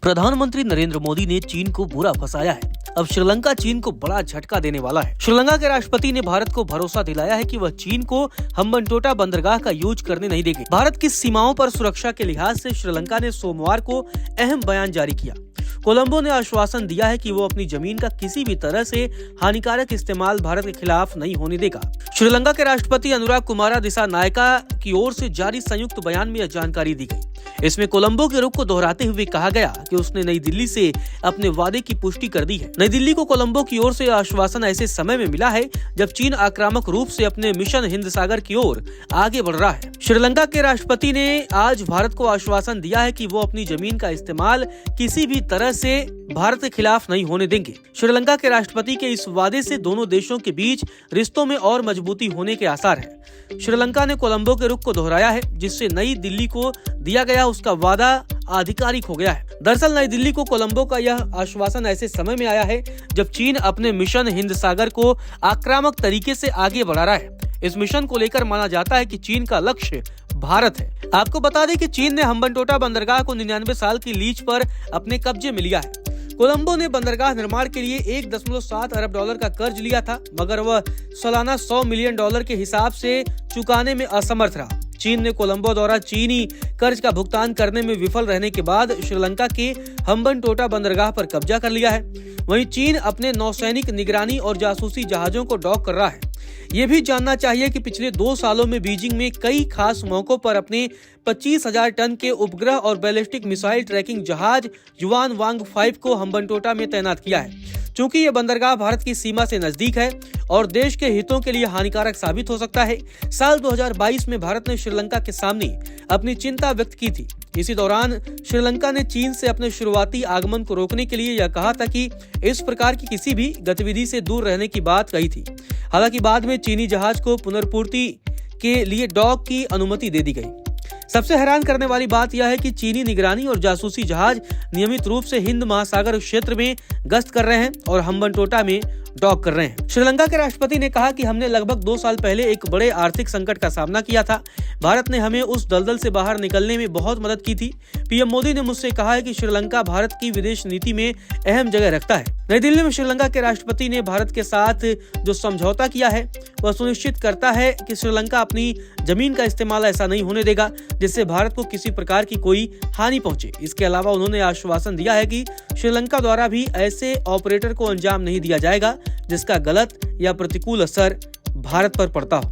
प्रधानमंत्री नरेंद्र मोदी ने चीन को बुरा फंसाया है। अब श्रीलंका चीन को बड़ा झटका देने वाला है। श्रीलंका के राष्ट्रपति ने भारत को भरोसा दिलाया है कि वह चीन को हम्बनटोटा बंदरगाह का यूज करने नहीं देंगे। भारत की सीमाओं पर सुरक्षा के लिहाज से श्रीलंका ने सोमवार को अहम बयान जारी किया। कोलंबो ने आश्वासन दिया है कि वो अपनी जमीन का किसी भी तरह से हानिकारक इस्तेमाल भारत के खिलाफ नहीं होने देगा। श्रीलंका के राष्ट्रपति अनुराग कुमारा दिसानायका की ओर से जारी संयुक्त बयान में यह जानकारी दी गई। इसमें कोलंबो के रुख को दोहराते हुए कहा गया कि उसने नई दिल्ली से अपने वादे की पुष्टि कर दी है। नई दिल्ली को कोलंबो की ओर से आश्वासन ऐसे समय में मिला है जब चीन आक्रामक रूप से अपने मिशन हिंद सागर की ओर आगे बढ़ रहा है। श्रीलंका के राष्ट्रपति ने आज भारत को आश्वासन दिया है कि वो अपनी जमीन का इस्तेमाल किसी भी तरह से भारत के खिलाफ नहीं होने देंगे। श्रीलंका के राष्ट्रपति के इस वादे से दोनों देशों के बीच रिश्तों में और मजबूती होने के आसार हैं। श्रीलंका ने कोलंबो के रुख को दोहराया है, जिससे नई दिल्ली को दिया गया उसका वादा आधिकारिक हो गया है। दरअसल नई दिल्ली को कोलंबो का यह आश्वासन ऐसे समय में आया है जब चीन अपने मिशन हिंद सागर को आक्रामक तरीके से आगे बढ़ा रहा है। इस मिशन को लेकर माना जाता है कि चीन का लक्ष्य भारत है। आपको बता दें कि चीन ने हम्बनटोटा बंदरगाह को 99 साल की लीज पर अपने कब्जे में लिया है। कोलंबो ने बंदरगाह निर्माण के लिए 1.7 अरब डॉलर का कर्ज लिया था, मगर वह सालाना 100 मिलियन डॉलर के हिसाब से चुकाने में असमर्थ रहा। चीन ने कोलंबो द्वारा चीनी कर्ज का भुगतान करने में विफल रहने के बाद श्रीलंका के हम्बनटोटा बंदरगाह पर कब्जा कर लिया है। वहीं चीन अपने नौसैनिक निगरानी और जासूसी जहाजों को डॉक कर रहा है। ये भी जानना चाहिए कि पिछले 2 सालों में बीजिंग में कई खास मौकों पर अपने 25,000 टन के उपग्रह और बैलिस्टिक मिसाइल ट्रैकिंग जहाज युआन वांग 5 को हम्बनटोटा में तैनात किया है। चूंकि ये बंदरगाह भारत की सीमा से नजदीक है और देश के हितों के लिए हानिकारक साबित हो सकता है, साल 2022 में भारत ने श्रीलंका के सामने अपनी चिंता व्यक्त की थी। इसी दौरान श्रीलंका ने चीन से अपने शुरुआती आगमन को रोकने के लिए यह कहा था कि इस प्रकार की किसी भी गतिविधि से दूर रहने की बात कही थी। हालांकि बाद में चीनी जहाज को पुनर्पूर्ति के लिए डॉक की अनुमति दे दी गई। सबसे हैरान करने वाली बात यह है कि चीनी निगरानी और जासूसी जहाज नियमित रूप से हिंद महासागर क्षेत्र में गश्त कर रहे हैं और हम्बनटोटा में डॉक कर रहे हैं। श्रीलंका के राष्ट्रपति ने कहा कि हमने लगभग 2 साल पहले एक बड़े आर्थिक संकट का सामना किया था। भारत ने हमें उस दलदल से बाहर निकलने में बहुत मदद की थी। पीएम मोदी ने मुझसे कहा है कि श्रीलंका भारत की विदेश नीति में अहम जगह रखता है। नई दिल्ली में श्रीलंका के राष्ट्रपति ने भारत के साथ जो समझौता किया है वह सुनिश्चित करता है कि श्रीलंका अपनी जमीन का इस्तेमाल ऐसा नहीं होने देगा जिससे भारत को किसी प्रकार की कोई हानि पहुंचे। इसके अलावा उन्होंने आश्वासन दिया है कि श्रीलंका द्वारा भी ऐसे ऑपरेटर को अंजाम नहीं दिया जाएगा जिसका गलत या प्रतिकूल असर भारत पर पड़ता हो।